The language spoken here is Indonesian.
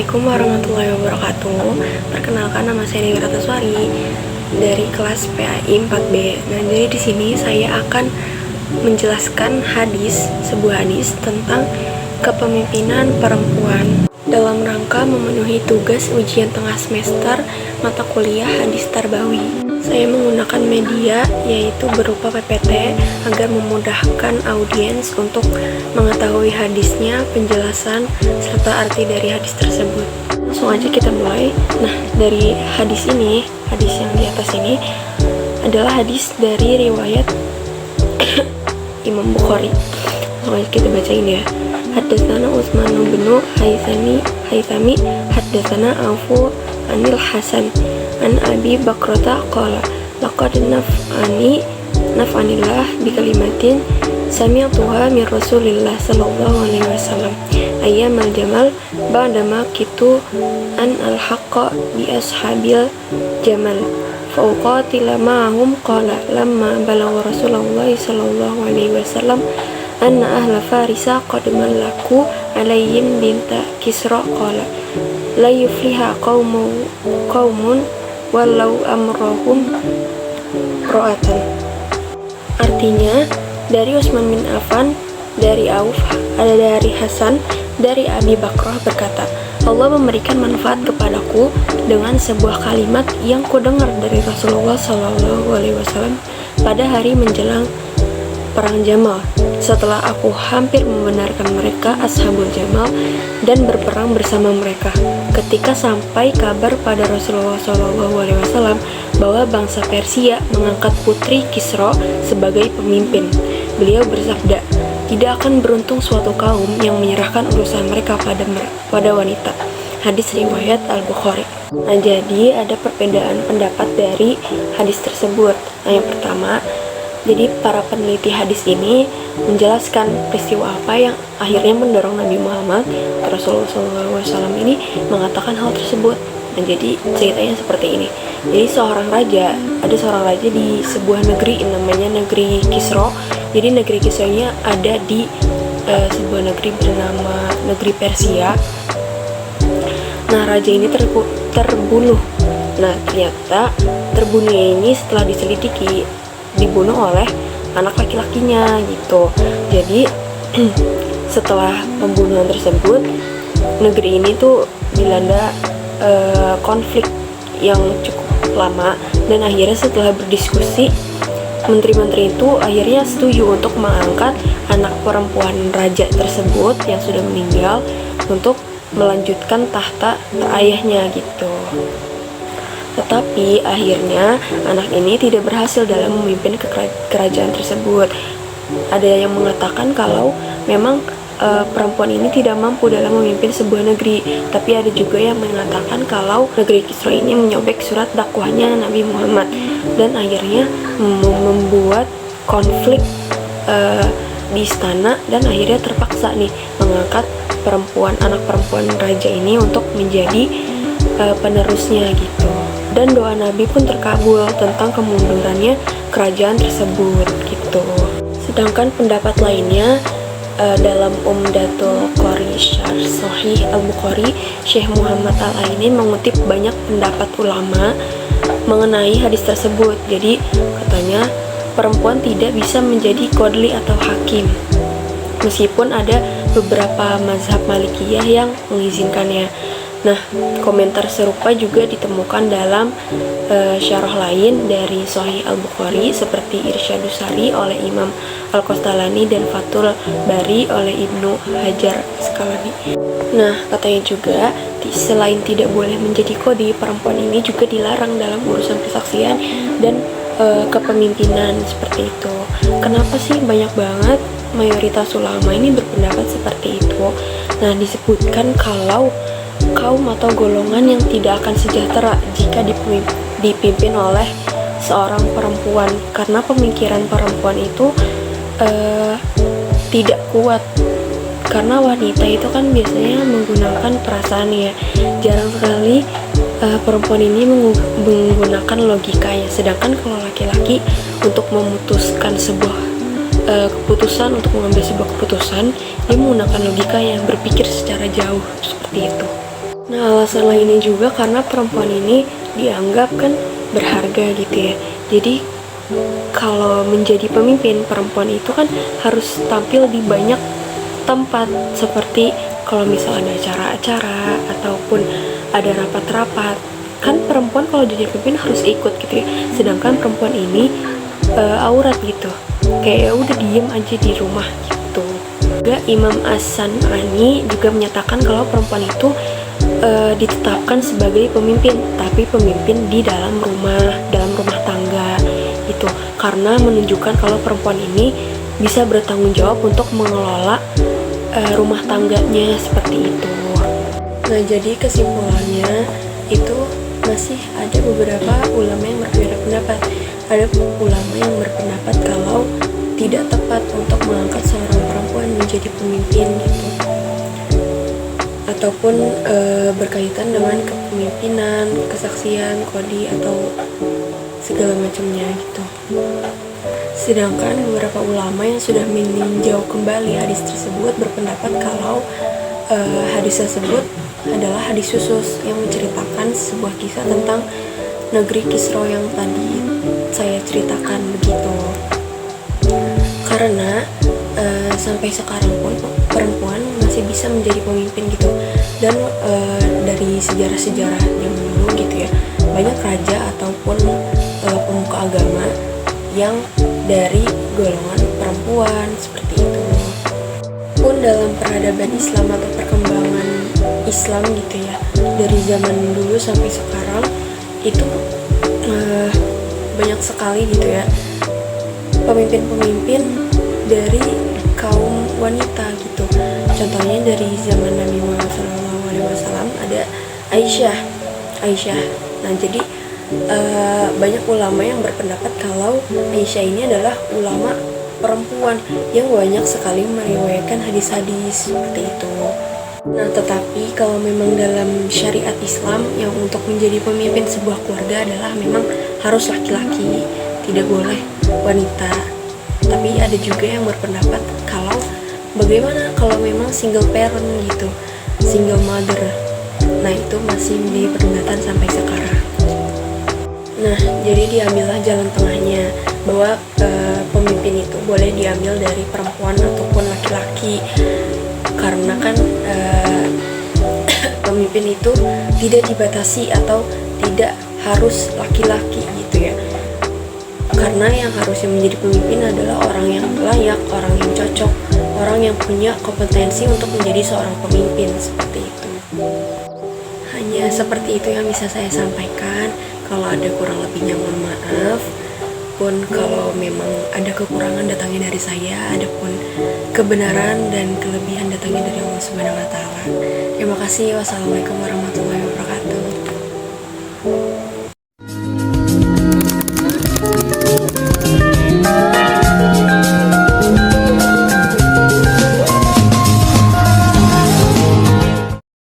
Assalamualaikum warahmatullahi wabarakatuh. Perkenalkan, nama saya Dewi Ratnaswari dari kelas PAI 4B. Nah, jadi di sini saya akan menjelaskan sebuah hadis tentang kepemimpinan perempuan dalam rangka memenuhi tugas ujian tengah semester mata kuliah hadis tarbawi. Saya menggunakan media yaitu berupa PPT agar memudahkan audiens untuk mengetahui hadisnya, penjelasan, serta arti dari hadis tersebut. Langsung aja kita mulai. Nah, dari hadis yang di atas ini adalah hadis dari riwayat Imam Bukhari. Langsung aja kita bacain ya. Haddatsana Utsman bin Haythami haddatsana Afu anil Hasan an Abi Bakrata qala laqad naf'anillah bi kalimatin sami'tuha min Rasulillah sallallahu alaihi wasallam ayyamal jamal ba'dama kitu an al-haqqa bi ashabil jamal fa uqatila ma'ahum qala lamma balagha Rasulullah sallallahu alaihi wasallam anna ahla farisa qad malaku alayhim binta Kisra qala la yufliha qaumun walau amrohum ro'atan. Artinya, dari Utsman bin Affan, dari Auf, ada dari Hasan, dari Abi Bakrah berkata, Allah memberikan manfaat kepadaku dengan sebuah kalimat yang kudengar dari Rasulullah SAW pada hari menjelang perang Jamal, setelah aku hampir membenarkan mereka Ashabul Jamal dan berperang bersama mereka. Ketika sampai kabar pada Rasulullah SAW bahwa bangsa Persia mengangkat putri Kisra sebagai pemimpin, beliau bersabda, tidak akan beruntung suatu kaum yang menyerahkan urusan mereka pada wanita. Hadis riwayat Al-Bukhari. Nah, jadi ada perbedaan pendapat dari hadis tersebut. Nah, yang pertama, jadi para peneliti hadis ini menjelaskan peristiwa apa yang akhirnya mendorong Nabi Muhammad Rasulullah SAW ini mengatakan hal tersebut. Nah, jadi ceritanya seperti ini. Jadi ada seorang raja di sebuah negeri namanya negeri Kisra. Jadi negeri Kisra-nya ada di sebuah negeri bernama negeri Persia. Nah, raja ini terbunuh. Nah, ternyata terbunuhnya ini setelah diselidiki dibunuh oleh anak laki-lakinya gitu. Jadi setelah pembunuhan tersebut, negeri ini tuh dilanda konflik yang cukup lama, dan akhirnya setelah berdiskusi, menteri-menteri itu akhirnya setuju untuk mengangkat anak perempuan raja tersebut yang sudah meninggal untuk melanjutkan tahta ayahnya gitu. Tetapi akhirnya anak ini tidak berhasil dalam memimpin kerajaan tersebut. Ada yang mengatakan kalau memang perempuan ini tidak mampu dalam memimpin sebuah negeri. Tapi ada juga yang mengatakan kalau negeri Kisra ini menyobek surat dakwahnya Nabi Muhammad, dan akhirnya membuat konflik di istana, dan akhirnya terpaksa nih mengangkat anak perempuan raja ini untuk menjadi penerusnya gitu. Dan doa Nabi pun terkabul tentang kemundurannya kerajaan tersebut gitu. Sedangkan pendapat lainnya dalam Umdatul Qari Syarh Sahih Al-Bukhari, Syekh Muhammad Al-Ainin mengutip banyak pendapat ulama mengenai hadis tersebut. Jadi katanya perempuan tidak bisa menjadi qadli atau hakim, meskipun ada beberapa mazhab Malikiyah yang mengizinkannya. Nah, komentar serupa juga ditemukan dalam syarah lain dari Sahih Al-Bukhari seperti Irsyadus Sari oleh Imam Al-Qastalani dan Fathul Bari oleh Ibnu Hajar Asqalani. Nah, katanya juga selain tidak boleh menjadi qadhi, perempuan ini juga dilarang dalam urusan persaksian dan kepemimpinan seperti itu. Kenapa sih banyak banget mayoritas ulama ini berpendapat seperti itu? Nah, disebutkan kalau kaum atau golongan yang tidak akan sejahtera jika dipimpin oleh seorang perempuan, karena pemikiran perempuan itu tidak kuat, karena wanita itu kan biasanya menggunakan perasaan ya. Jarang sekali perempuan ini menggunakan logikanya, sedangkan kalau laki-laki untuk memutuskan sebuah keputusan, untuk mengambil sebuah keputusan, dia menggunakan logika yang berpikir secara jauh seperti itu. Nah, alasan lainnya juga karena perempuan ini dianggap kan berharga gitu ya. Jadi kalau menjadi pemimpin, perempuan itu kan harus tampil di banyak tempat, seperti kalau misalnya ada acara-acara ataupun ada rapat-rapat, kan perempuan kalau jadi pemimpin harus ikut gitu ya. Sedangkan perempuan ini aurat gitu, kayak ya udah diem aja di rumah gitu. Juga Imam As-San'ani juga menyatakan kalau perempuan itu ditetapkan sebagai pemimpin, tapi pemimpin di dalam rumah tangga itu, karena menunjukkan kalau perempuan ini bisa bertanggung jawab untuk mengelola rumah tangganya seperti itu. Nah, jadi kesimpulannya itu masih ada beberapa ulama yang berbeda pendapat. Ada ulama yang berpendapat kalau tidak tepat untuk mengangkat seorang perempuan menjadi pemimpin gitu, ataupun berkaitan dengan kepemimpinan, kesaksian, kodi atau segala macamnya gitu. Sedangkan beberapa ulama yang sudah meninjau kembali hadis tersebut berpendapat kalau hadis tersebut adalah hadis khusus yang menceritakan sebuah kisah tentang negeri Kisra yang tadi saya ceritakan begitu. Karena sampai sekarang pun perempuan masih bisa menjadi pemimpin gitu, dan dari sejarah-sejarah yang dulu gitu ya, banyak raja ataupun pemuka agama yang dari golongan perempuan seperti itu. Pun dalam peradaban Islam atau perkembangan Islam gitu ya, dari zaman dulu sampai sekarang itu banyak sekali gitu ya pemimpin-pemimpin dari kaum wanita gitu. Contohnya dari zaman Nabi Muhammad SAW ada Aisyah. Nah, jadi banyak ulama yang berpendapat kalau Aisyah ini adalah ulama perempuan yang banyak sekali meriwayatkan hadis-hadis seperti itu. Nah, tetapi kalau memang dalam syariat Islam yang untuk menjadi pemimpin sebuah keluarga adalah memang harus laki-laki, tidak boleh wanita. Tapi ada juga yang berpendapat kalau bagaimana kalau memang single parent gitu, single mother. Nah, itu masih menjadi perdebatan sampai sekarang. Nah, jadi diambillah jalan tengahnya, bahwa pemimpin itu boleh diambil dari perempuan ataupun laki-laki, karena kan pemimpin itu tidak dibatasi atau tidak harus laki-laki gitu ya. Karena yang harusnya menjadi pemimpin adalah orang yang layak, orang yang cocok, orang yang punya kompetensi untuk menjadi seorang pemimpin seperti itu. Hanya seperti itu yang bisa saya sampaikan. Kalau ada kurang lebihnya mohon maaf. Pun kalau memang ada kekurangan datangnya dari saya, adapun kebenaran dan kelebihan datangnya dari Allah Subhanahu wa taala. Terima kasih. Wassalamualaikum warahmatullahi wabarakatuh.